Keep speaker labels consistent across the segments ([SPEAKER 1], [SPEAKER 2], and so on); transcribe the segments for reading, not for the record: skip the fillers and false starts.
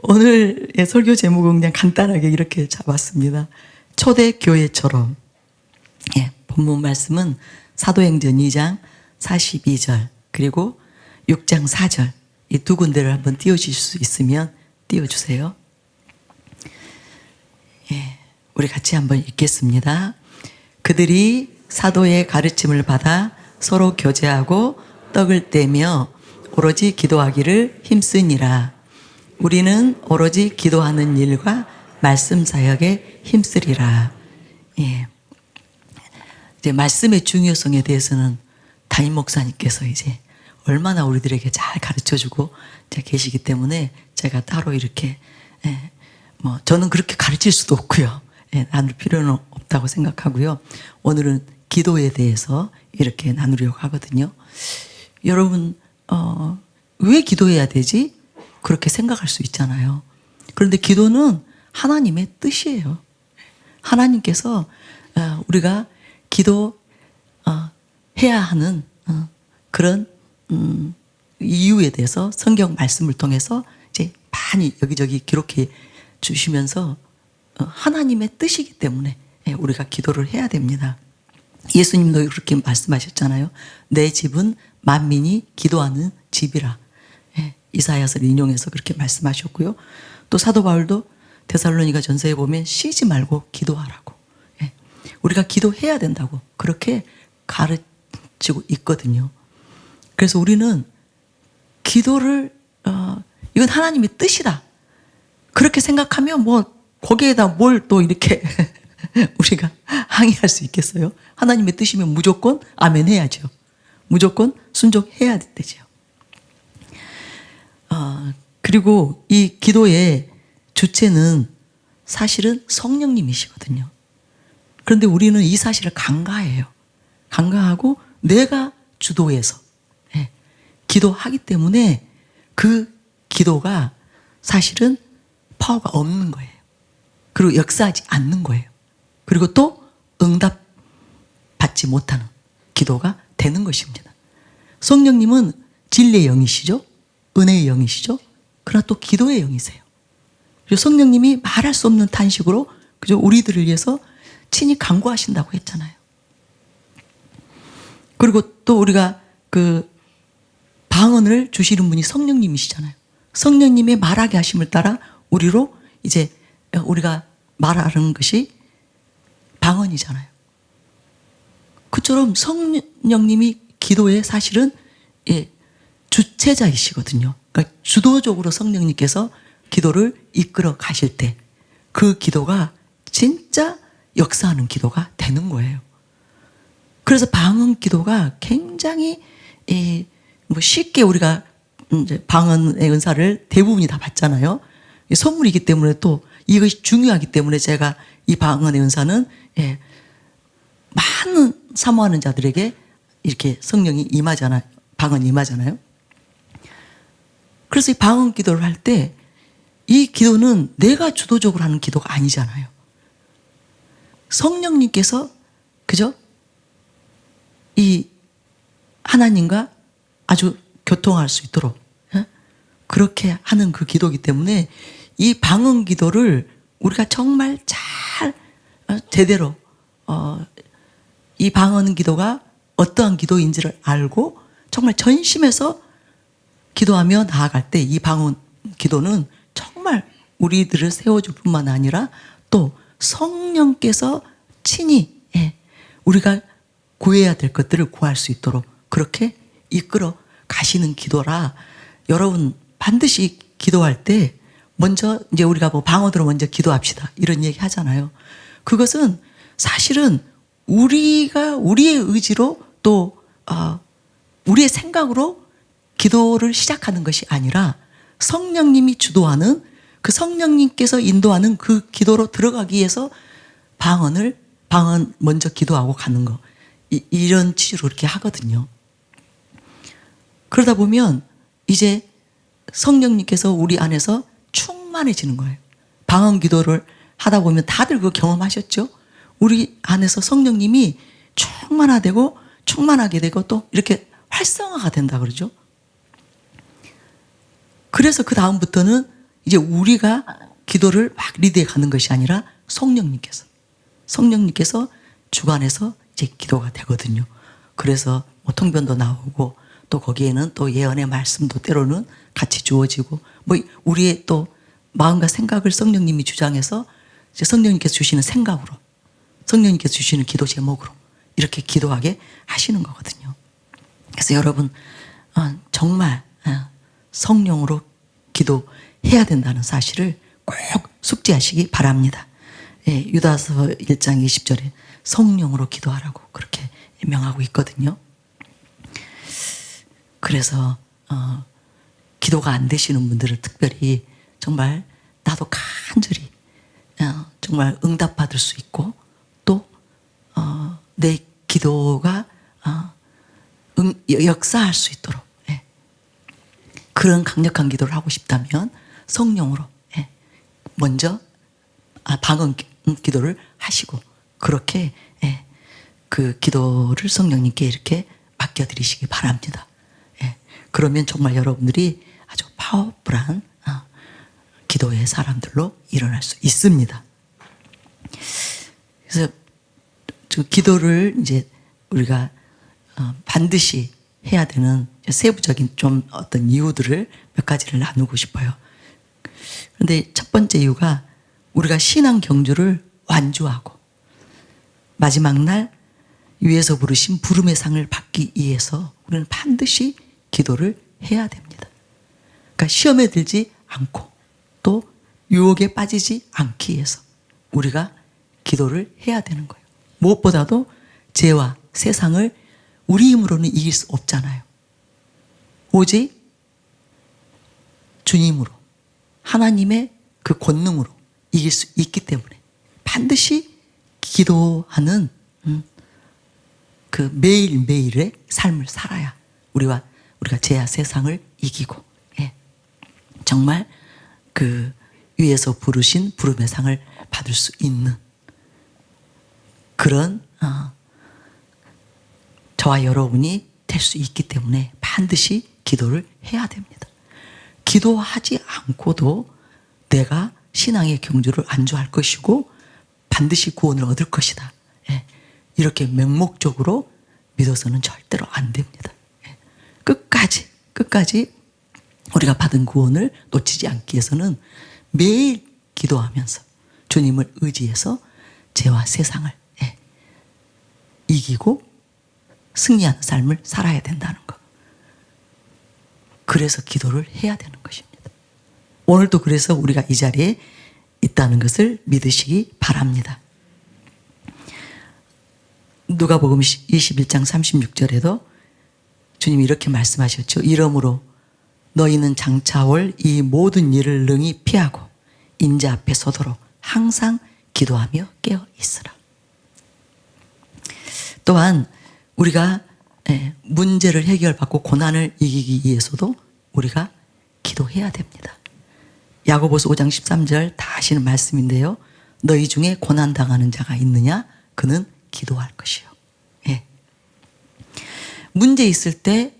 [SPEAKER 1] 오늘의 설교 제목은 그냥 간단하게 이렇게 잡았습니다. 초대교회처럼. 예, 본문 말씀은 사도행전 2장 42절 그리고 6장 4절 이 두 군데를 한번 띄워주실 수 있으면 띄워주세요. 예, 우리 같이 한번 읽겠습니다. 그들이 사도의 가르침을 받아 서로 교제하고 떡을 떼며 오로지 기도하기를 힘쓰니라. 우리는 오로지 기도하는 일과 말씀 사역에 힘쓰리라. 예. 이제 말씀의 중요성에 대해서는 담임 목사님께서 이제 얼마나 우리들에게 잘 가르쳐 주고 계시기 때문에 제가 따로 이렇게, 예, 뭐, 저는 그렇게 가르칠 수도 없고요. 예, 나눌 필요는 없다고 생각하고요. 오늘은 기도에 대해서 이렇게 나누려고 하거든요. 여러분, 왜 기도해야 되지? 그렇게 생각할 수 있잖아요. 그런데 기도는 하나님의 뜻이에요. 하나님께서 우리가 기도해야 하는 그런 이유에 대해서 성경 말씀을 통해서 이제 많이 여기저기 기록해 주시면서 하나님의 뜻이기 때문에 우리가 기도를 해야 됩니다. 예수님도 그렇게 말씀하셨잖아요. 내 집은 만민이 기도하는 집이라. 이사야서를 인용해서 그렇게 말씀하셨고요. 또 사도 바울도 데살로니가 전서에 보면 쉬지 말고 기도하라고. 우리가 기도해야 된다고 그렇게 가르치고 있거든요. 그래서 우리는 기도를 이건 하나님의 뜻이다. 그렇게 생각하면 뭐 거기에다 뭘 또 이렇게 우리가 항의할 수 있겠어요? 하나님의 뜻이면 무조건 아멘 해야죠. 무조건 순종해야 되죠. 그리고 이 기도의 주체는 사실은 성령님이시거든요. 그런데 우리는 이 사실을 간과해요. 간과하고 내가 주도해서 기도하기 때문에 그 기도가 사실은 파워가 없는 거예요. 그리고 역사하지 않는 거예요. 그리고 또 응답 받지 못하는 기도가 되는 것입니다. 성령님은 진리의 영이시죠. 은혜의 영이시죠. 그러나 또 기도의 영이세요. 그리고 성령님이 말할 수 없는 탄식으로 그죠? 우리들을 위해서 친히 간구하신다고 했잖아요. 그리고 또 우리가 그 방언을 주시는 분이 성령님이시잖아요. 성령님의 말하게 하심을 따라 우리로 이제 우리가 말하는 것이 방언이잖아요. 그처럼 성령님이 기도의 사실은 주체자이시거든요. 그러니까 주도적으로 성령님께서 기도를 이끌어 가실 때 그 기도가 진짜 역사하는 기도가 되는 거예요. 그래서 방언 기도가 굉장히 뭐 쉽게 우리가 이제 방언의 은사를 대부분이 다 받잖아요. 선물이기 때문에 또 이것이 중요하기 때문에 제가 이 방언의 은사는 많은 사모하는 자들에게 이렇게 성령이 임하잖아요. 방언이 임하잖아요. 그래서 이 방언 기도를 할 때 이 기도는 내가 주도적으로 하는 기도가 아니잖아요. 성령님께서 그죠? 이 하나님과 아주 교통할 수 있도록 그렇게 하는 그 기도이기 때문에 이 방언 기도를 우리가 정말 잘 제대로 이 방언 기도가 어떠한 기도인지를 알고 정말 전심에서 기도하며 나아갈 때 이 방언 기도는 정말 우리들을 세워줄 뿐만 아니라 또 성령께서 친히 우리가 구해야 될 것들을 구할 수 있도록 그렇게 이끌어 가시는 기도라. 여러분 반드시 기도할 때 먼저 이제 우리가 뭐 방언으로 먼저 기도합시다 이런 얘기 하잖아요. 그것은 사실은 우리가 우리의 의지로 또 우리의 생각으로 기도를 시작하는 것이 아니라 성령님이 주도하는 그 성령님께서 인도하는 그 기도로 들어가기 위해서 방언 먼저 기도하고 가는 거 이런 취지로 이렇게 하거든요. 그러다 보면 이제 성령님께서 우리 안에서 충만해지는 거예요. 방언 기도를 하다 보면 다들 그거 경험하셨죠? 우리 안에서 성령님이 충만하게 되고 또 이렇게 활성화가 된다 그러죠. 그래서 그 다음부터는 이제 우리가 기도를 막 리드해 가는 것이 아니라 성령님께서 주관해서 이제 기도가 되거든요. 그래서 뭐 통변도 나오고 또 거기에는 또 예언의 말씀도 때로는 같이 주어지고 뭐 우리의 또 마음과 생각을 성령님이 주장해서 이제 성령님께서 주시는 생각으로 성령님께서 주시는 기도 제목으로 이렇게 기도하게 하시는 거거든요. 그래서 여러분 정말 성령으로 기도해야 된다는 사실을 꼭 숙지하시기 바랍니다. 예, 유다서 1장 20절에 성령으로 기도하라고 그렇게 명하고 있거든요. 그래서 기도가 안 되시는 분들은 특별히 정말 나도 간절히 정말 응답받을 수 있고 또 내 기도가 역사할 수 있도록 그런 강력한 기도를 하고 싶다면 성령으로 먼저 방언 기도를 하시고 그렇게 그 기도를 성령님께 이렇게 맡겨드리시기 바랍니다. 그러면 정말 여러분들이 아주 파워풀한 기도의 사람들로 일어날 수 있습니다. 그래서 기도를 이제 우리가 반드시 해야 되는 세부적인 좀 어떤 이유들을 몇 가지를 나누고 싶어요. 그런데 첫 번째 이유가 우리가 신앙 경주를 완주하고 마지막 날 위에서 부르신 부름의 상을 받기 위해서 우리는 반드시 기도를 해야 됩니다. 그러니까 시험에 들지 않고 또 유혹에 빠지지 않기 위해서 우리가 기도를 해야 되는 거예요. 무엇보다도 죄와 세상을 우리 힘으로는 이길 수 없잖아요. 오직 주님으로 하나님의 그 권능으로 이길 수 있기 때문에 반드시 기도하는 그 매일매일의 삶을 살아야 우리가 죄와 세상을 이기고 정말 그 위에서 부르신 부름의 상을 받을 수 있는 그런 저와 여러분이 될 수 있기 때문에 반드시 기도를 해야 됩니다. 기도하지 않고도 내가 신앙의 경주를 안주할 것이고 반드시 구원을 얻을 것이다. 이렇게 맹목적으로 믿어서는 절대로 안 됩니다. 끝까지 우리가 받은 구원을 놓치지 않기 위해서는 매일 기도하면서 주님을 의지해서 죄와 세상을 이기고 승리하는 삶을 살아야 된다는 것. 그래서 기도를 해야 되는 것입니다. 오늘도 그래서 우리가 이 자리에 있다는 것을 믿으시기 바랍니다. 누가복음 21장 36절에도 주님이 이렇게 말씀하셨죠. 이러므로 너희는 장차 올 이 모든 일을 능히 피하고 인자 앞에 서도록 항상 기도하며 깨어 있으라. 또한 우리가 문제를 해결받고 고난을 이기기 위해서도 우리가 기도해야 됩니다. 야고보서 5장 13절 다 아시는 말씀인데요. 너희 중에 고난당하는 자가 있느냐? 그는 기도할 것이요. 문제 있을 때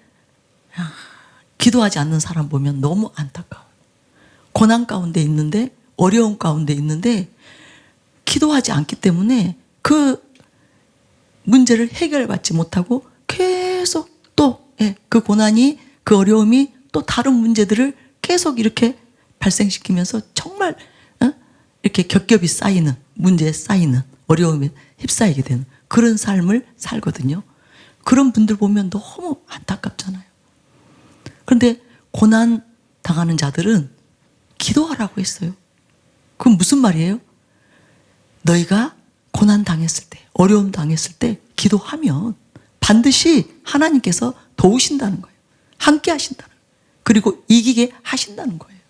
[SPEAKER 1] 기도하지 않는 사람 보면 너무 안타까워요. 고난 가운데 있는데 어려움 가운데 있는데 기도하지 않기 때문에 그 문제를 해결받지 못하고 계속 또 그 고난이 그 어려움이 또 다른 문제들을 계속 이렇게 발생시키면서 정말 이렇게 겹겹이 쌓이는 문제에 쌓이는 어려움에 휩싸이게 되는 그런 삶을 살거든요. 그런 분들 보면 너무 안타깝잖아요. 그런데 고난 당하는 자들은 기도하라고 했어요. 그건 무슨 말이에요? 너희가 고난 당했을 때, 어려움 당했을 때 기도하면 반드시 하나님께서 도우신다는 거예요. 함께 하신다는 거예요. 그리고 이기게 하신다는 거예요.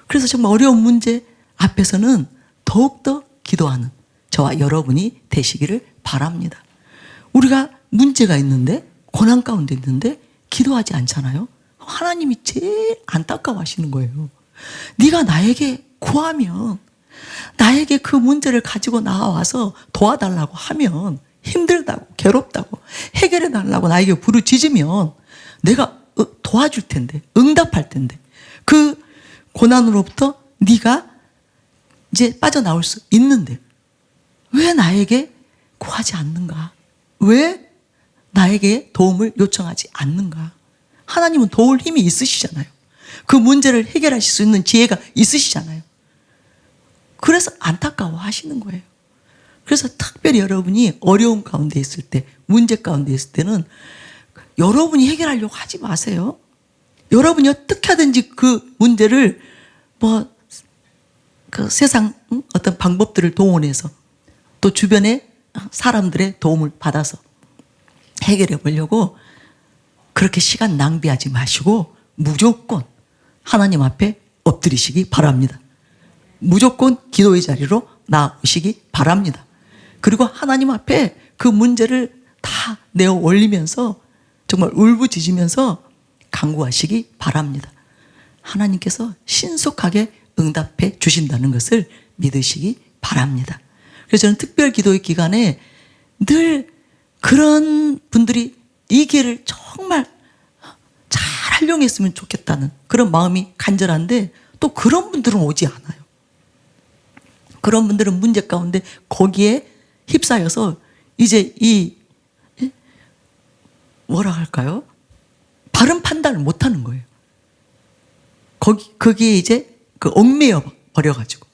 [SPEAKER 1] 그래서 정말 어려운 문제 앞에서는 더욱더 기도하는 저와 여러분이 되시기를 바랍니다. 우리가 문제가 있는데 고난 가운데 있는데 기도하지 않잖아요. 하나님이 제일 안타까워하시는 거예요. 네가 나에게 구하면 나에게 그 문제를 가지고 나와서 도와달라고 하면 힘들다고 괴롭다고 해결해 달라고 나에게 부르짖으면 내가 도와줄 텐데 응답할 텐데 그 고난으로부터 네가 이제 빠져나올 수 있는데 왜 나에게 구하지 않는가? 왜 나에게 도움을 요청하지 않는가? 하나님은 도울 힘이 있으시잖아요. 그 문제를 해결하실 수 있는 지혜가 있으시잖아요. 그래서 안타까워 하시는 거예요. 그래서 특별히 여러분이 어려움 가운데 있을 때, 문제 가운데 있을 때는 여러분이 해결하려고 하지 마세요. 여러분이 어떻게 하든지 그 문제를 그 세상 어떤 방법들을 동원해서 또 주변의 사람들의 도움을 받아서 해결해 보려고 그렇게 시간 낭비하지 마시고 무조건 하나님 앞에 엎드리시기 바랍니다. 무조건 기도의 자리로 나오시기 바랍니다. 그리고 하나님 앞에 그 문제를 다 내어 올리면서 정말 울부짖으면서 간구하시기 바랍니다. 하나님께서 신속하게 응답해 주신다는 것을 믿으시기 바랍니다. 그래서 저는 특별 기도의 기간에 늘 그런 분들이 이 기회를 정말 잘 활용했으면 좋겠다는 그런 마음이 간절한데 또 그런 분들은 오지 않아요. 그런 분들은 문제 가운데 거기에 휩싸여서 이제 뭐라 할까요? 바른 판단을 못 하는 거예요. 거기에 이제 얽매여 버려가지고.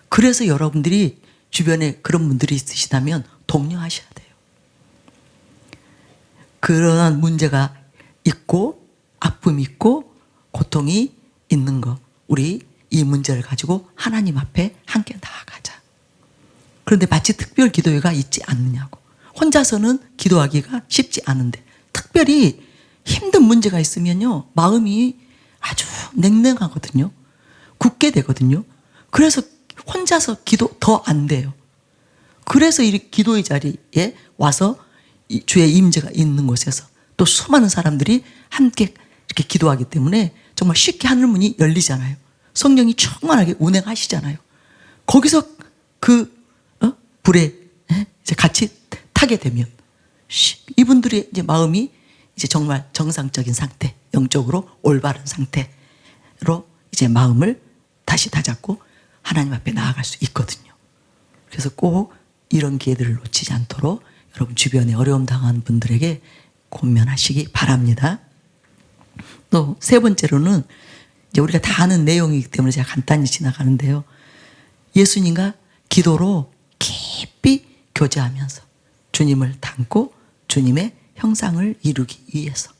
[SPEAKER 1] 그래서 여러분들이 주변에 그런 분들이 있으시다면 독려하셔야 돼요. 그런 문제가 있고, 아픔이 있고, 고통이 있는 거. 우리 이 문제를 가지고 하나님 앞에 함께 나아가자. 그런데 마치 특별 기도회가 있지 않느냐고. 혼자서는 기도하기가 쉽지 않은데 특별히 힘든 문제가 있으면요 마음이 아주 냉랭하거든요. 굳게 되거든요. 그래서 혼자서 기도 더 안 돼요. 그래서 이 기도의 자리에 와서 주의 임재가 있는 곳에서 또 수많은 사람들이 함께 이렇게 기도하기 때문에 정말 쉽게 하늘문이 열리잖아요. 성령이 충만하게 운행하시잖아요. 거기서 불에 이제 같이 타게 되면 이분들의 이제 마음이 이제 정말 정상적인 상태, 영적으로 올바른 상태로 이제 마음을 다시 다잡고 하나님 앞에 나아갈 수 있거든요. 그래서 꼭 이런 기회들을 놓치지 않도록 여러분 주변에 어려움 당한 분들에게 권면하시기 바랍니다. 또 세 번째로는 이제 우리가 다 아는 내용이기 때문에 제가 간단히 지나가는데요. 예수님과 기도로 깊이 교제하면서 주님을 닮고 주님의 형상을 이루기 위해서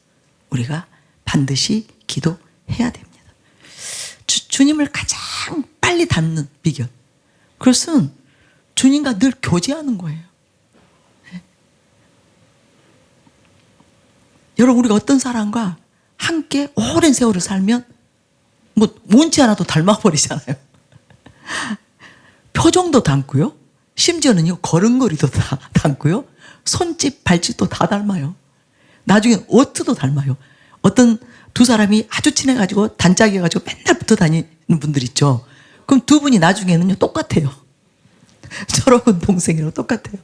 [SPEAKER 1] 우리가 반드시 기도해야 됩니다. 주님을 가장 빨리 닮는 비결. 그것은 주님과 늘 교제하는 거예요. 네. 여러분 우리가 어떤 사람과 함께 오랜 세월을 살면 원치 않아도 닮아버리잖아요. 표정도 닮고요. 심지어는요 걸음걸이도 다 닮고요. 손짓 발짓도 다 닮아요. 나중에 옷도 닮아요. 어떤 두 사람이 아주 친해가지고 단짝이어가지고 맨날 붙어 다니는 분들 있죠. 그럼 두 분이 나중에는요 똑같아요. 저러고 동생이랑 똑같아요.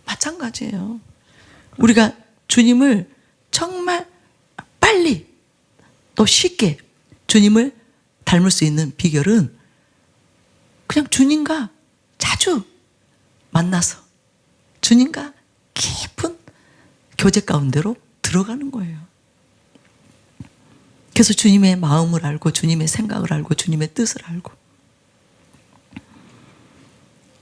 [SPEAKER 1] 마찬가지예요. 우리가 주님을 정말 빨리 또 쉽게 주님을 닮을 수 있는 비결은 그냥 주님과 자주 만나서 주님과 깊은 교제 가운데로 들어가는 거예요. 그래서 주님의 마음을 알고 주님의 생각을 알고 주님의 뜻을 알고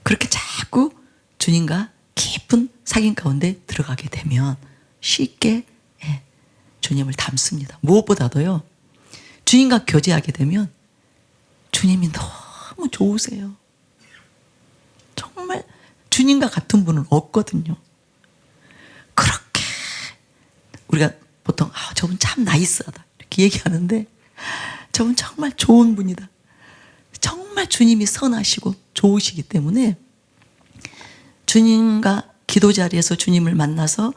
[SPEAKER 1] 그렇게 자꾸 주님과 깊은 사귐 가운데 들어가게 되면 쉽게 주님을 닮습니다. 무엇보다도요. 주님과 교제하게 되면 주님이 너무 좋으세요. 정말 주님과 같은 분은 없거든요. 그렇게 우리가 보통 저분 참 나이스하다 이렇게 얘기하는데 저분 정말 좋은 분이다. 정말 주님이 선하시고 좋으시기 때문에 주님과 기도 자리에서 주님을 만나서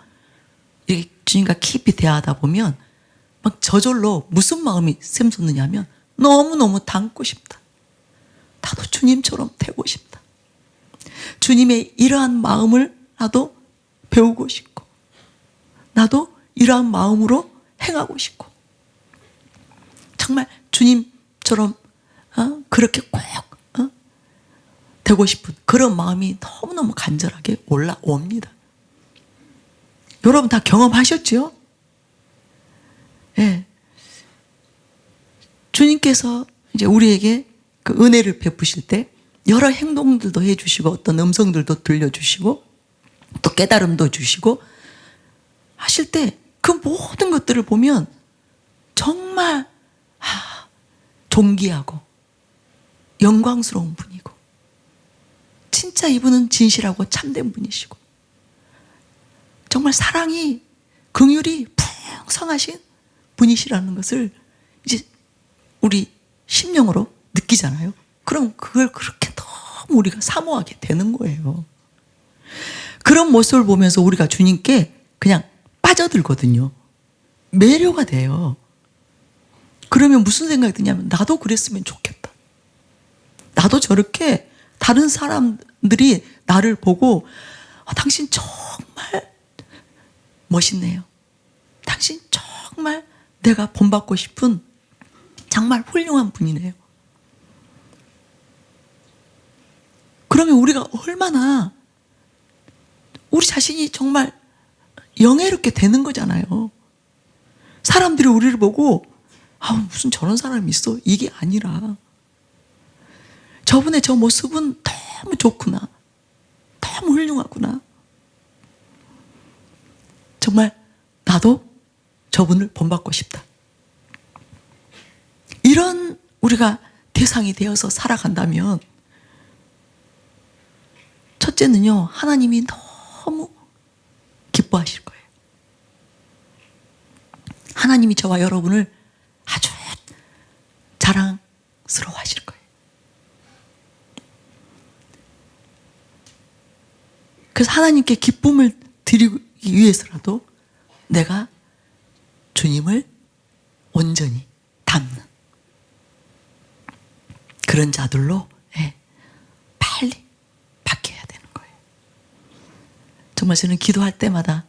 [SPEAKER 1] 이렇게 주님과 깊이 대화하다 보면 막 저절로 무슨 마음이 샘솟느냐면 너무너무 닮고 싶다. 나도 주님처럼 되고 싶다. 주님의 이러한 마음을 나도 배우고 싶고 나도 이러한 마음으로 행하고 싶고 정말 주님처럼 그렇게 꼭 되고 싶은 그런 마음이 너무너무 간절하게 올라옵니다. 여러분 다 경험하셨죠? 예. 주님께서 이제 우리에게 그 은혜를 베푸실 때 여러 행동들도 해주시고 어떤 음성들도 들려주시고 또 깨달음도 주시고 하실 때 그 모든 것들을 보면 정말 존귀하고 영광스러운 분이고 진짜 이분은 진실하고 참된 분이시고 정말 사랑이 긍휼이 풍성하신 분이시라는 것을 이제 우리 심령으로 느끼잖아요. 그럼 그걸 그렇게 너무 우리가 사모하게 되는 거예요. 그런 모습을 보면서 우리가 주님께 그냥 빠져들거든요. 매료가 돼요. 그러면 무슨 생각이 드냐면 나도 그랬으면 좋겠다. 나도 저렇게 다른 사람들이 나를 보고 당신 정말 멋있네요. 당신 정말 내가 본받고 싶은 정말 훌륭한 분이네요. 그러면 우리가 얼마나 우리 자신이 정말 영예롭게 되는 거잖아요. 사람들이 우리를 보고 무슨 저런 사람이 있어 이게 아니라 저분의 저 모습은 너무 좋구나, 너무 훌륭하구나, 정말 나도 저분을 본받고 싶다, 이런 우리가 대상이 되어서 살아간다면 첫째는요, 하나님이 너무 기뻐하실 거예요. 하나님이 저와 여러분을 아주 자랑스러워 하실 거예요. 그래서 하나님께 기쁨을 드리기 위해서라도 내가 주님을 온전히 닮는 그런 자들로 빨리 바뀌어야 되는 거예요. 정말 저는 기도할 때마다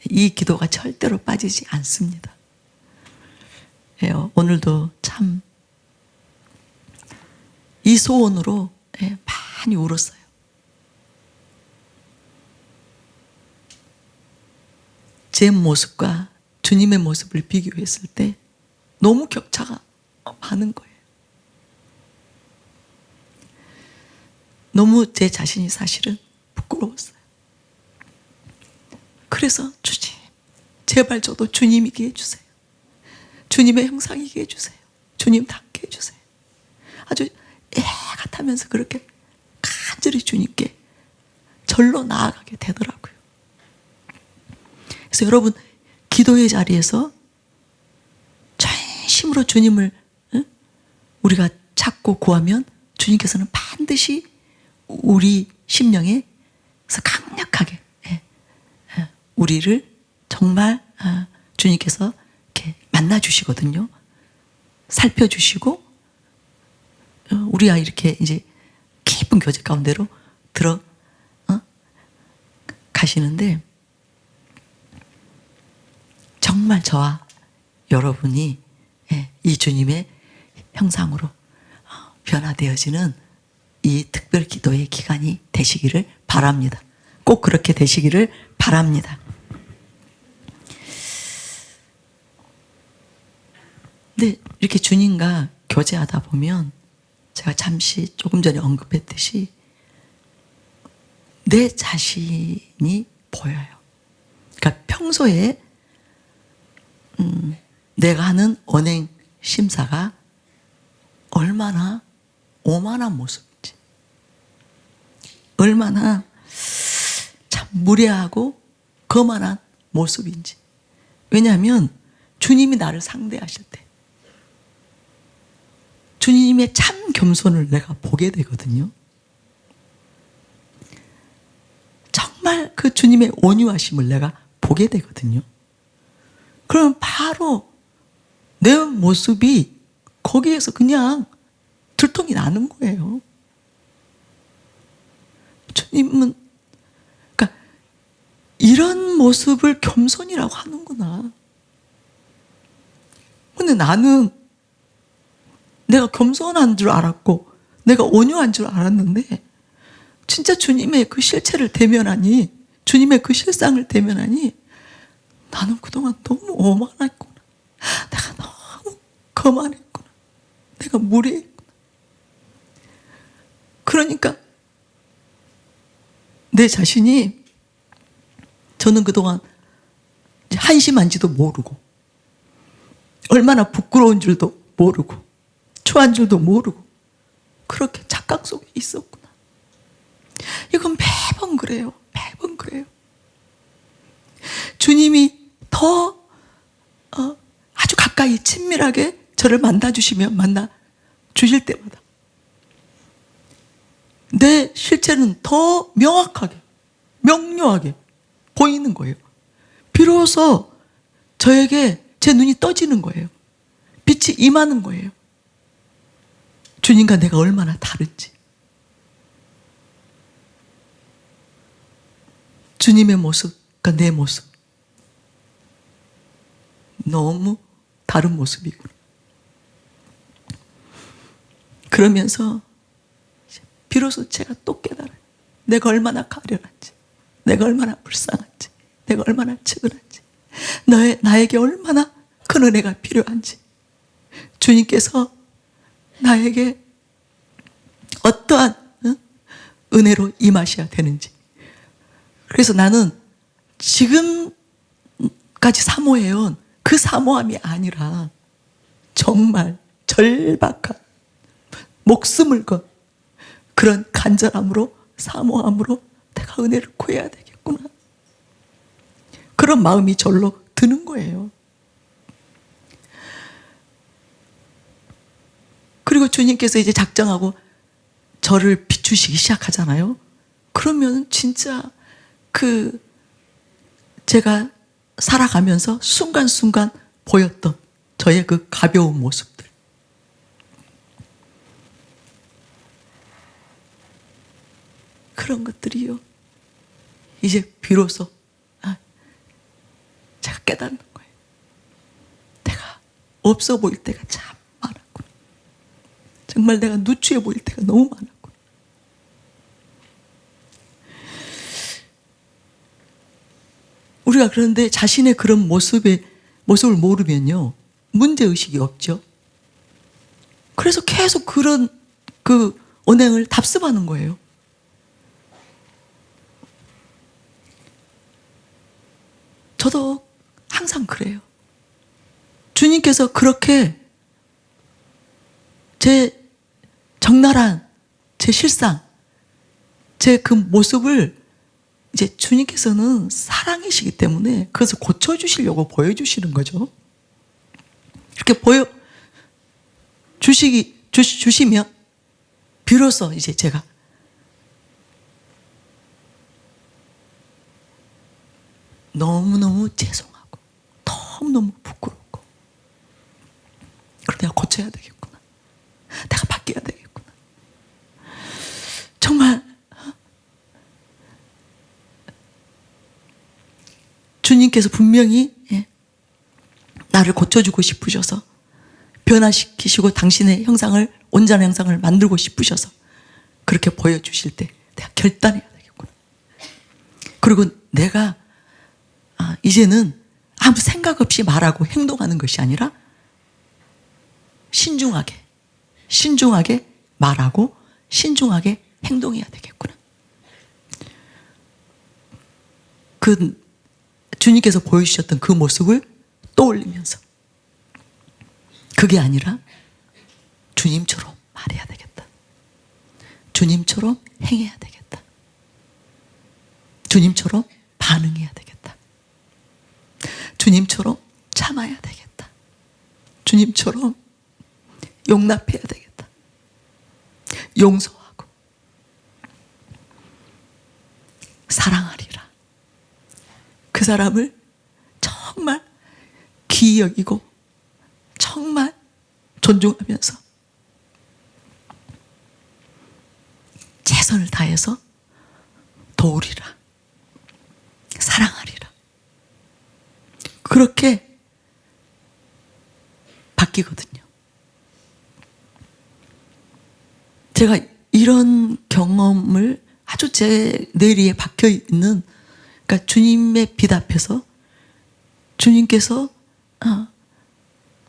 [SPEAKER 1] 이 기도가 절대로 빠지지 않습니다. 오늘도 참 이 소원으로 많이 울었어요. 제 모습과 주님의 모습을 비교했을 때 너무 격차가 많은 거예요. 너무 제 자신이 사실은 부끄러웠어요. 그래서 주님, 제발 저도 주님이게 해주세요. 주님의 형상이게 해주세요. 주님 닮게 해주세요. 아주 애 같으면서 그렇게 간절히 주님께 절로 나아가게 되더라고요. 그래서 여러분, 기도의 자리에서 전심으로 주님을 우리가 찾고 구하면 주님께서는 반드시 우리 심령에서 강력하게 우리를 정말 주님께서 이렇게 만나주시거든요. 살펴주시고 우리와 이렇게 이제 깊은 교제 가운데로 들어 가시는데 정말 저와 여러분이 이 주님의 형상으로 변화되어지는 이 특별 기도의 기간이 되시기를 바랍니다. 꼭 그렇게 되시기를 바랍니다. 근데 이렇게 주님과 교제하다 보면 제가 잠시 조금 전에 언급했듯이 내 자신이 보여요. 그러니까 평소에 내가 하는 언행 심사가 얼마나 오만한 모습인지, 얼마나 참 무례하고 거만한 모습인지. 왜냐하면 주님이 나를 상대하실 때 주님의 참 겸손을 내가 보게 되거든요. 정말 그 주님의 온유하심을 내가 보게 되거든요. 그럼 바로 내 모습이 거기에서 그냥 들통이 나는 거예요. 주님은 그러니까 이런 모습을 겸손이라고 하는구나. 근데 나는 내가 겸손한 줄 알았고 내가 온유한 줄 알았는데 진짜 주님의 그 실체를 대면하니, 주님의 그 실상을 대면하니 나는 그동안 너무 오만했구나. 내가 너무 거만했구나. 내가 무례했구나. 그러니까 내 자신이, 저는 그동안 한심한지도 모르고 얼마나 부끄러운 줄도 모르고 초한 줄도 모르고 그렇게 착각 속에 있었구나. 이건 매번 그래요. 매번 그래요. 주님이 더 아주 가까이 친밀하게 저를 만나주시면 만나주실 때마다 내 실체는 더 명확하게, 명료하게 보이는 거예요. 비로소 저에게 제 눈이 떠지는 거예요. 빛이 임하는 거예요. 주님과 내가 얼마나 다른지. 주님의 모습과 내 모습, 너무 다른 모습이구나. 그러면서 비로소 제가 또 깨달아요. 내가 얼마나 가련한지, 내가 얼마나 불쌍한지, 내가 얼마나 측은한지, 나에게 얼마나 큰 은혜가 필요한지, 주님께서 나에게 어떠한 은혜로 임하셔야 되는지. 그래서 나는 지금까지 사모해온 그 사모함이 아니라 정말 절박한 목숨을 건 그런 간절함으로, 사모함으로 내가 은혜를 구해야 되겠구나. 그런 마음이 절로 드는 거예요. 그리고 주님께서 이제 작정하고 저를 비추시기 시작하잖아요. 그러면 진짜 제가 살아가면서 순간순간 보였던 저의 그 가벼운 모습들, 그런 것들이요, 이제 비로소 제가 깨닫는 거예요. 내가 없어 보일 때가 참 많았구나. 정말 내가 누추해 보일 때가 너무 많았구나. 우리가 그런데 자신의 그런 모습을 모르면요, 문제의식이 없죠. 그래서 계속 그런 그 언행을 답습하는 거예요. 저도 항상 그래요. 주님께서 그렇게 제 적나라한 제 실상, 제 그 모습을 이제 주님께서는 사랑이시기 때문에 그것을 고쳐주시려고 보여주시는 거죠. 이렇게 주시면 비로소 이제 제가 너무너무 죄송하고 너무너무 부끄럽고, 그럼 내가 고쳐야 되겠구나. 내가 바뀌어야 되겠구나. 정말 주님께서 분명히 나를 고쳐주고 싶으셔서, 변화시키시고 당신의 형상을, 온전한 형상을 만들고 싶으셔서 그렇게 보여주실 때 내가 결단해야 되겠구나. 그리고 내가 이제는 아무 생각 없이 말하고 행동하는 것이 아니라 신중하게 말하고 신중하게 행동해야 되겠구나. 주님께서 보여주셨던 그 모습을 떠올리면서, 그게 아니라 주님처럼 말해야 되겠다. 주님처럼 행해야 되겠다. 주님처럼 반응해야 되겠다. 주님처럼 참아야 되겠다. 주님처럼 용납해야 되겠다. 용서하고 사랑하리라. 그 사람을 정말 귀히 여기고 정말 존중하면서 최선을 다해서 도우리라. 사랑하리라. 그렇게 바뀌거든요. 제가 이런 경험을 아주 제 뇌리에 박혀 있는, 그러니까 주님의 빛 앞에서 주님께서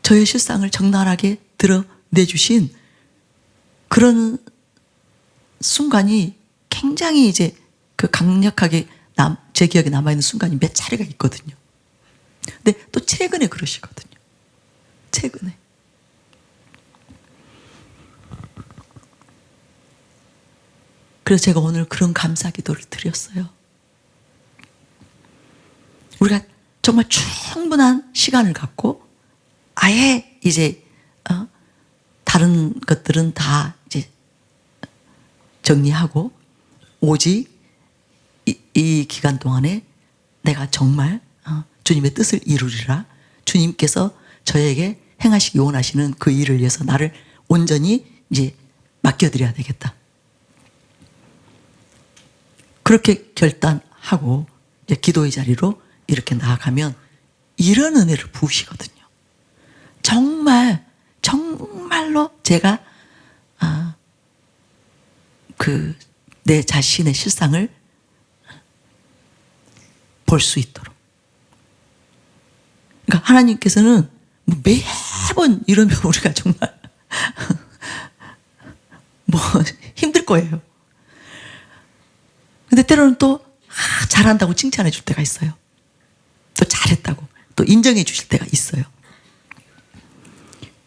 [SPEAKER 1] 저의 실상을 적나라하게 드러내주신 그런 순간이 굉장히 이제 그 강력하게 제 기억에 남아있는 순간이 몇 차례가 있거든요. 근데 또 최근에 그러시거든요. 최근에. 그래서 제가 오늘 그런 감사 기도를 드렸어요. 우리가 정말 충분한 시간을 갖고 아예 이제 다른 것들은 다 이제 정리하고 오직 이 기간 동안에 내가 정말 주님의 뜻을 이루리라. 주님께서 저에게 행하시기 원하시는 그 일을 위해서 나를 온전히 이제 맡겨드려야 되겠다. 그렇게 결단하고 이제 기도의 자리로 이렇게 나아가면 이런 은혜를 부으시거든요. 정말로 제가 내 자신의 실상을 볼 수 있도록. 그러니까 하나님께서는 매번 이러면 우리가 정말 힘들 거예요. 근데 때로는 또 잘한다고 칭찬해 줄 때가 있어요. 또 잘했다고 또 인정해 주실 때가 있어요.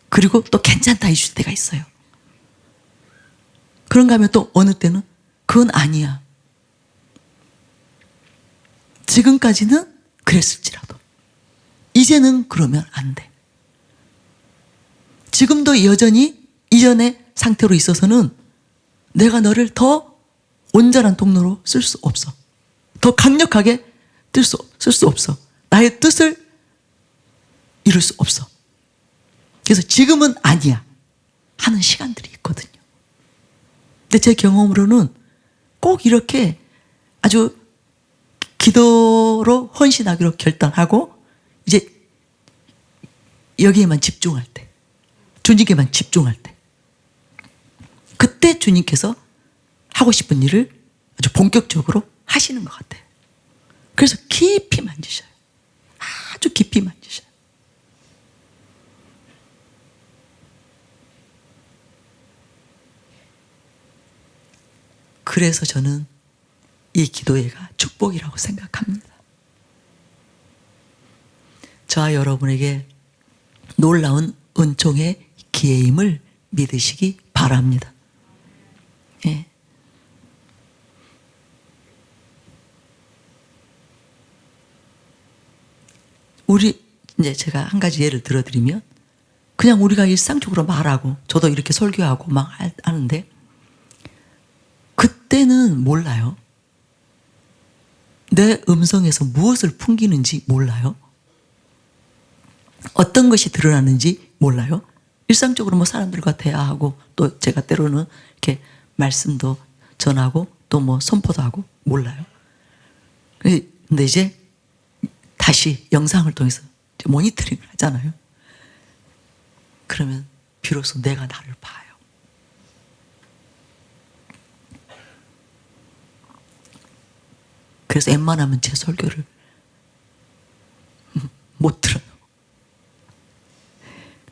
[SPEAKER 1] 그리고 또 괜찮다 해주실 때가 있어요. 그런가 하면 또 어느 때는 그건 아니야. 지금까지는 그랬을지라도 이제는 그러면 안 돼. 지금도 여전히 이전의 상태로 있어서는 내가 너를 더 온전한 통로로 쓸 수 없어. 더 강력하게 쓸 수 없어. 나의 뜻을 이룰 수 없어. 그래서 지금은 아니야 하는 시간들이 있거든요. 근데 제 경험으로는 꼭 이렇게 아주 기도로 헌신하기로 결단하고 이제 여기에만 집중할 때, 주님께만 집중할 때, 그때 주님께서 하고 싶은 일을 아주 본격적으로 하시는 것 같아요. 그래서 깊이 만지셔요. 아주 깊이 만지셔요. 그래서 저는 이 기도회가 축복이라고 생각합니다. 저와 여러분에게 놀라운 은총의 기회임을 믿으시기 바랍니다. 예. 이제 제가 한 가지 예를 들어드리면, 그냥 우리가 일상적으로 말하고, 저도 이렇게 설교하고 막 하는데, 그때는 몰라요. 내 음성에서 무엇을 풍기는지 몰라요. 어떤 것이 드러나는지 몰라요. 일상적으로 뭐 사람들과 대화하고, 또 제가 때로는 이렇게 말씀도 전하고, 또 뭐 선포도 하고, 몰라요. 근데 이제 다시 영상을 통해서 모니터링을 하잖아요. 그러면 비로소 내가 나를 봐요. 그래서 웬만하면 제 설교를 못 들어요.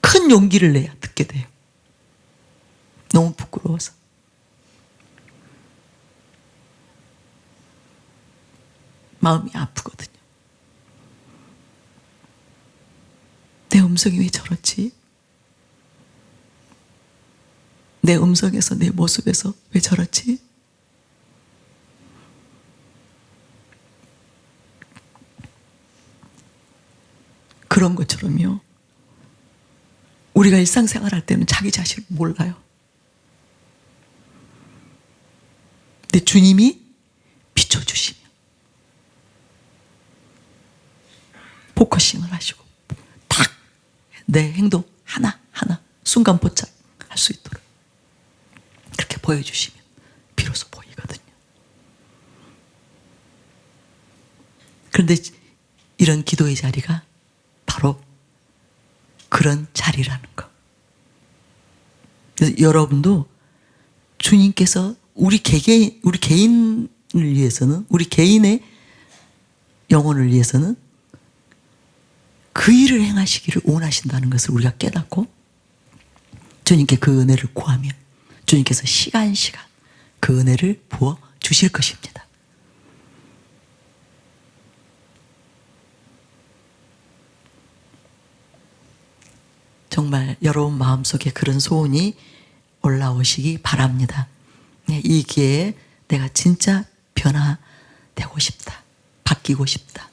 [SPEAKER 1] 큰 용기를 내야 듣게 돼요. 너무 부끄러워서. 마음이 아프거든요. 내 음성이 왜 저렇지? 내 음성에서, 내 모습에서 왜 저렇지? 그런 것처럼요. 우리가 일상생활 할 때는 자기 자신을 몰라요. 근데 주님이 비춰주시면 포커싱을 하시고 딱 내 행동 하나하나 순간 포착할 수 있도록 그렇게 보여주시면 비로소 보이거든요. 그런데 이런 기도의 자리가 바로 그런 자리라는 거. 그래서 여러분도 주님께서 우리 개인을 위해서는, 우리 개인의 영혼을 위해서는 그 일을 행하시기를 원하신다는 것을 우리가 깨닫고 주님께 그 은혜를 구하면 주님께서 시간 그 은혜를 부어 주실 것입니다. 정말 여러분 마음속에 그런 소원이 올라오시기 바랍니다. 이 기회에 내가 진짜 변화되고 싶다. 바뀌고 싶다.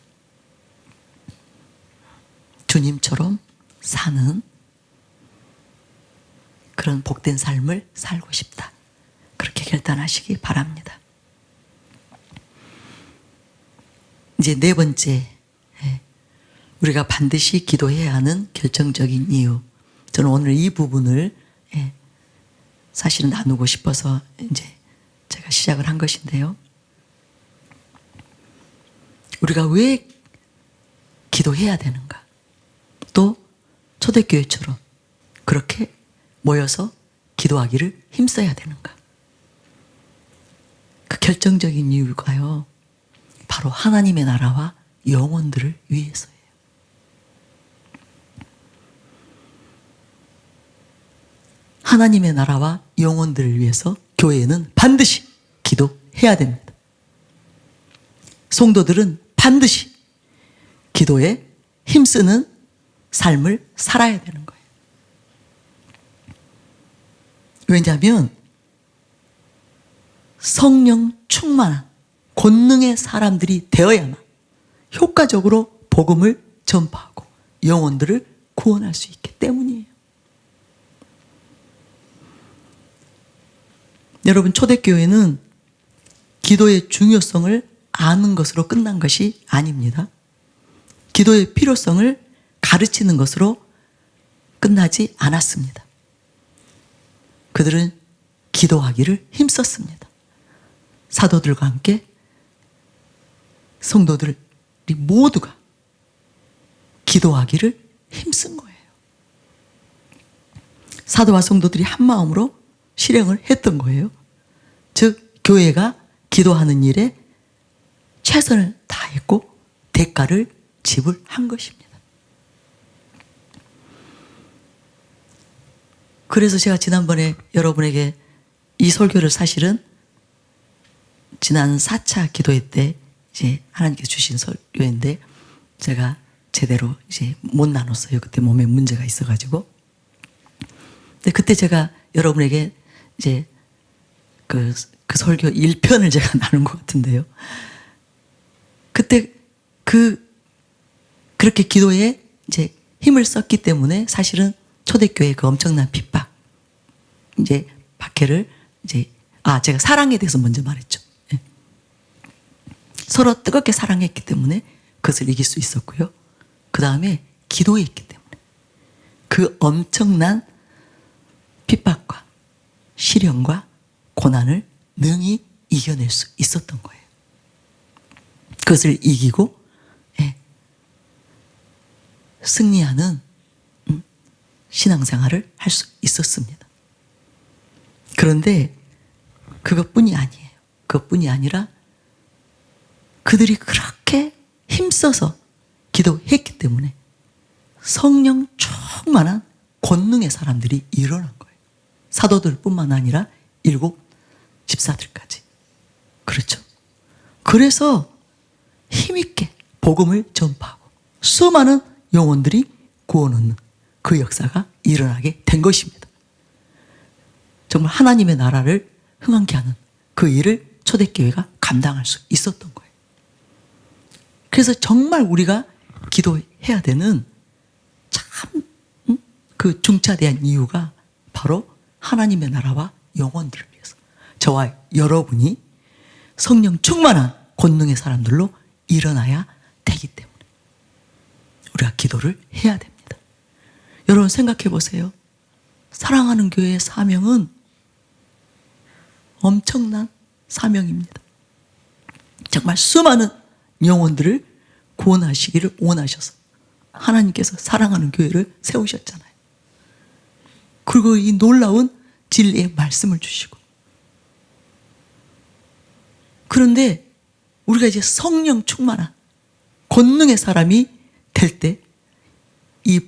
[SPEAKER 1] 주님처럼 사는 그런 복된 삶을 살고 싶다. 그렇게 결단하시기 바랍니다. 이제 네 번째, 우리가 반드시 기도해야 하는 결정적인 이유. 저는 오늘 이 부분을 사실은 나누고 싶어서 이제 제가 시작을 한 것인데요. 우리가 왜 기도해야 되는가? 또 초대교회처럼 그렇게 모여서 기도하기를 힘써야 되는가? 그 결정적인 이유가요, 바로 하나님의 나라와 영혼들을 위해서예요. 하나님의 나라와 영혼들을 위해서 교회는 반드시 기도해야 됩니다. 성도들은 반드시 기도에 힘쓰는 삶을 살아야 되는 거예요. 왜냐하면 성령 충만한 권능의 사람들이 되어야만 효과적으로 복음을 전파하고 영혼들을 구원할 수 있기 때문이에요. 여러분, 초대교회는 기도의 중요성을 아는 것으로 끝난 것이 아닙니다. 기도의 필요성을 가르치는 것으로 끝나지 않았습니다. 그들은 기도하기를 힘썼습니다. 사도들과 함께 성도들이 모두가 기도하기를 힘쓴 거예요. 사도와 성도들이 한 마음으로 실행을 했던 거예요. 즉, 교회가 기도하는 일에 최선을 다했고 대가를 지불한 것입니다. 그래서 제가 지난번에 여러분에게 이 설교를 사실은 지난 4차 기도회 때 이제 하나님께서 주신 설교인데 제가 제대로 이제 못 나눴어요. 그때 몸에 문제가 있어가지고. 근데 그때 제가 여러분에게 이제 그 설교 1편을 제가 나눈 것 같은데요. 그때 그렇게 기도에 이제 힘을 썼기 때문에 사실은 초대교회의 그 엄청난 핍박, 이제 박해를 제가 사랑에 대해서 먼저 말했죠. 예. 서로 뜨겁게 사랑했기 때문에 그것을 이길 수 있었고요. 그 다음에 기도했기 때문에 그 엄청난 핍박과 시련과 고난을 능히 이겨낼 수 있었던 거예요. 그것을 이기고 승리하는 신앙생활을 할 수 있었습니다. 그런데 그것뿐이 아니에요. 그것뿐이 아니라 그들이 그렇게 힘써서 기도했기 때문에 성령 충만한 권능의 사람들이 일어난 거예요. 사도들뿐만 아니라 7 집사들까지. 그렇죠. 그래서 힘있게 복음을 전파하고 수많은 영혼들이 구원 얻는 그 역사가 일어나게 된 것입니다. 정말 하나님의 나라를 흥하게 하는 그 일을 초대교회가 감당할 수 있었던 거예요. 그래서 정말 우리가 기도해야 되는 참 그 중차대한 이유가 바로 하나님의 나라와 영혼들을 위해서 저와 여러분이 성령 충만한 권능의 사람들로 일어나야 되기 때문에 우리가 기도를 해야 됩니다. 여러분 생각해 보세요. 사랑하는 교회의 사명은 엄청난 사명입니다. 정말 수많은 영혼들을 구원하시기를 원하셔서 하나님께서 사랑하는 교회를 세우셨잖아요. 그리고 이 놀라운 진리의 말씀을 주시고 그런데 우리가 이제 성령 충만한 권능의 사람이 될 때 이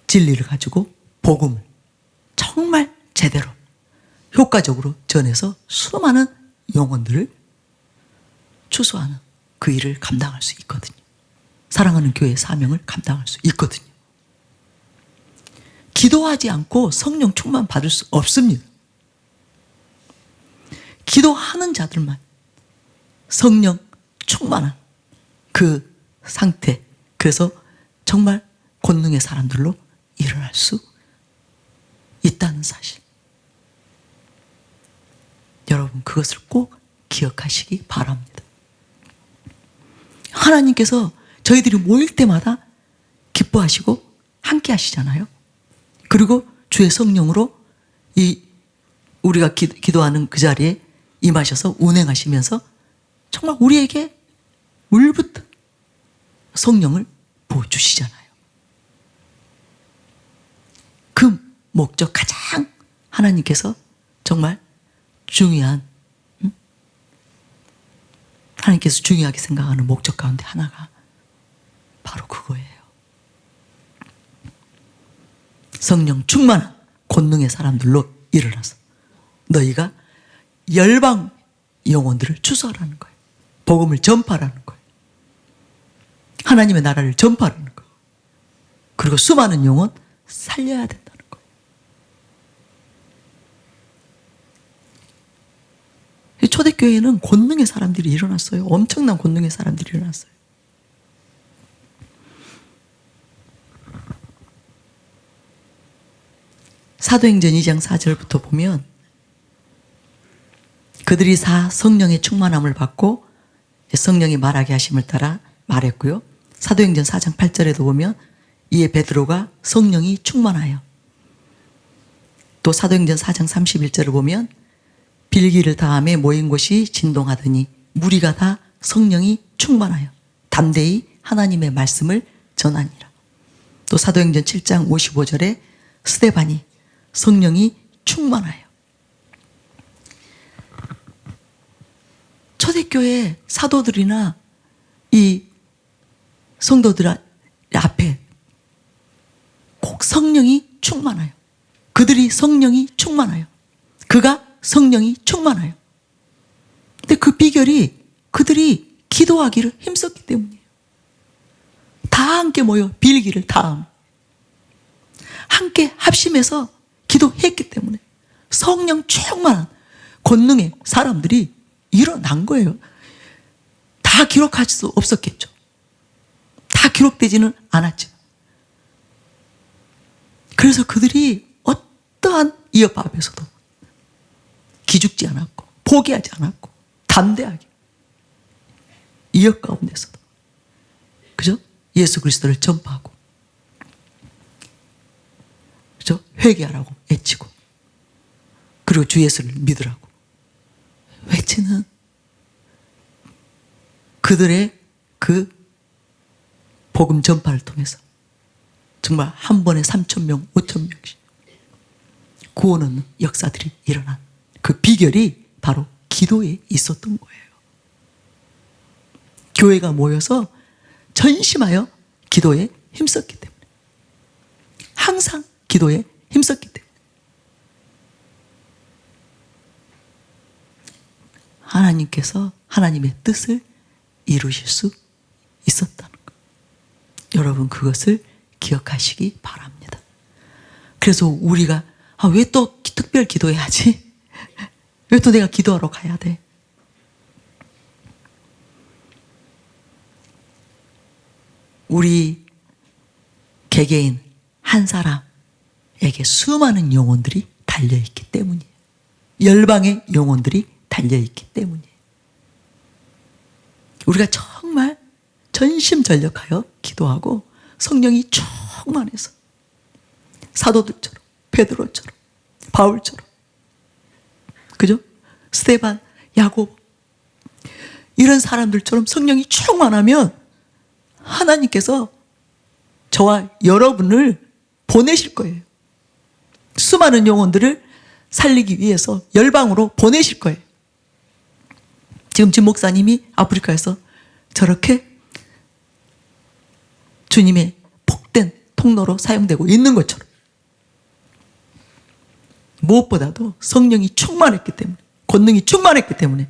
[SPEAKER 1] 진리를 가지고 복음을 정말 제대로 효과적으로 전해서 수많은 영혼들을 추수하는 그 일을 감당할 수 있거든요. 사랑하는 교회의 사명을 감당할 수 있거든요. 기도하지 않고 성령 충만 받을 수 없습니다. 기도하는 자들만 성령 충만한 그 상태, 그래서 정말 권능의 사람들로 일어날 수 있다는 사실. 여러분, 그것을 꼭 기억하시기 바랍니다. 하나님께서 저희들이 모일 때마다 기뻐하시고 함께 하시잖아요. 그리고 주의 성령으로 우리가 기도하는 그 자리에 임하셔서 운행하시면서 정말 우리에게 물부터 성령을 부어주시잖아요. 그 목적, 가장 하나님께서 정말 중요한, 하나님께서 중요하게 생각하는 목적 가운데 하나가 바로 그거예요. 성령 충만한 권능의 사람들로 일어나서 너희가 열방 영혼들을 추수하라는 거예요. 복음을 전파하라는 거예요. 하나님의 나라를 전파하라는 거예요. 그리고 수많은 영혼 살려야 된다는 거예요. 초대교회에는 권능의 사람들이 일어났어요. 엄청난 권능의 사람들이 일어났어요. 사도행전 2장 4절부터 보면 그들이 성령의 충만함을 받고 성령이 말하게 하심을 따라 말했고요. 사도행전 4장 8절에도 보면 이에 베드로가 성령이 충만하여, 또 사도행전 4장 31절을 보면 빌기를 다함에 모인 곳이 진동하더니 무리가 다 성령이 충만하여 담대히 하나님의 말씀을 전하니라. 또 사도행전 7장 55절에 스데반이 성령이 충만하여. 초대교회 사도들이나 이 성도들 앞에 꼭 성령이 충만하여, 그들이 성령이 충만하여, 그가 성령이 충만하여. 근데 그 비결이 그들이 기도하기를 힘썼기 때문이에요. 다 함께 모여 빌기를 다함, 함께 합심해서 기도했기 때문에 성령 충만한 권능의 사람들이 일어난 거예요. 다 기록할 수 없었겠죠. 다 기록되지는 않았죠. 그래서 그들이 어떠한 위협 앞에서도 기죽지 않았고 포기하지 않았고 담대하게 위협 가운데서도, 그죠? 예수 그리스도를 전파하고, 그죠? 회개하라고 외치고, 그리고 주 예수를 믿으라고 외치는 그들의 그 복음 전파를 통해서 정말 한 번에 3,000명, 5,000명씩 구원하는 역사들이 일어난 그 비결이 바로 기도에 있었던 거예요. 교회가 모여서 전심하여 기도에 힘썼기 때문에, 항상 기도에 힘썼기 때문에 하나님께서 하나님의 뜻을 이루실 수 있었다는 것. 여러분, 그것을 기억하시기 바랍니다. 그래서 우리가 왜 또 특별 기도해야지? 왜 또 내가 기도하러 가야 돼? 우리 개개인 한 사람에게 수많은 영혼들이 달려있기 때문이에요. 열방의 영혼들이 달려있기 때문이에요. 우리가 정말 전심전력하여 기도하고 성령이 충만해서 사도들처럼, 베드로처럼, 바울처럼, 그죠? 스데반, 야곱, 이런 사람들처럼 성령이 충만하면 하나님께서 저와 여러분을 보내실 거예요. 수많은 영혼들을 살리기 위해서 열방으로 보내실 거예요. 지금 진 목사님이 아프리카에서 저렇게 주님의 복된 통로로 사용되고 있는 것처럼 무엇보다도 성령이 충만했기 때문에, 권능이 충만했기 때문에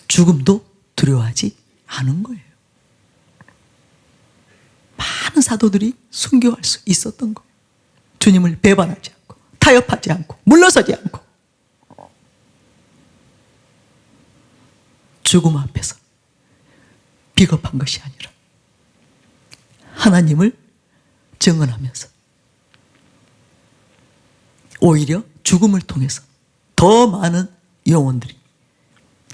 [SPEAKER 1] 죽음도 두려워하지 않은 거예요. 많은 사도들이 순교할 수 있었던 거예요. 주님을 배반하지 않고, 타협하지 않고, 물러서지 않고, 죽음 앞에서 비겁한 것이 아니라 하나님을 증언하면서 오히려 죽음을 통해서 더 많은 영혼들이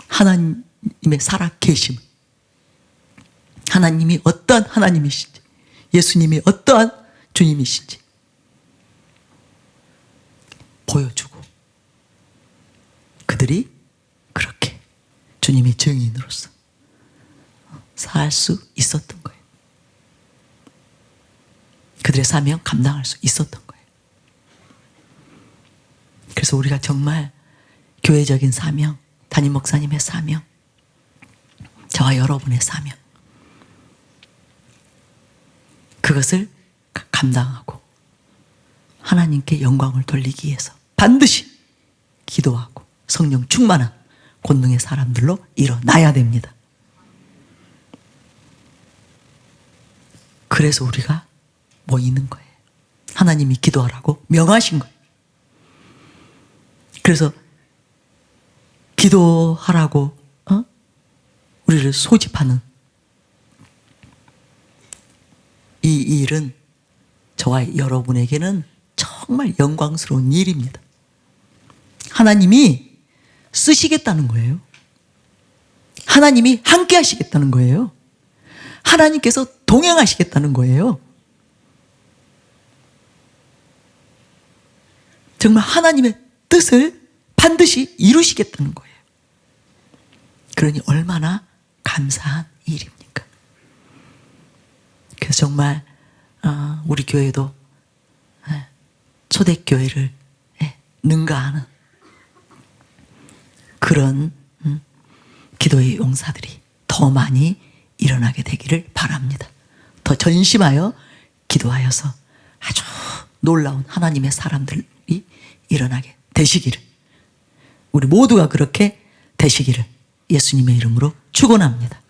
[SPEAKER 1] 하나님의 살아계심을, 하나님이 어떠한 하나님이신지, 예수님이 어떠한 주님이신지 보여주고 그들이 그렇게 주님의 증인으로서 살 수 있었던 거예요. 그들의 사명 감당할 수 있었던 거예요. 그래서 우리가 정말 교회적인 사명, 담임 목사님의 사명, 저와 여러분의 사명, 그것을 감당하고 하나님께 영광을 돌리기 위해서 반드시 기도하고 성령 충만한 권능의 사람들로 일어나야 됩니다. 그래서 우리가 모이는 거예요. 하나님이 기도하라고 명하신 거예요. 그래서 기도하라고 우리를 소집하는 이 일은 저와 여러분에게는 정말 영광스러운 일입니다. 하나님이 쓰시겠다는 거예요. 하나님이 함께 하시겠다는 거예요. 하나님께서 동행하시겠다는 거예요. 정말 하나님의 뜻을 반드시 이루시겠다는 거예요. 그러니 얼마나 감사한 일입니까? 그래서 정말 우리 교회도 초대교회를 능가하는 그런 기도의 용사들이 더 많이 일어나게 되기를 바랍니다. 더 전심하여 기도하여서 아주 놀라운 하나님의 사람들이 일어나게 되시기를, 우리 모두가 그렇게 되시기를 예수님의 이름으로 축원합니다.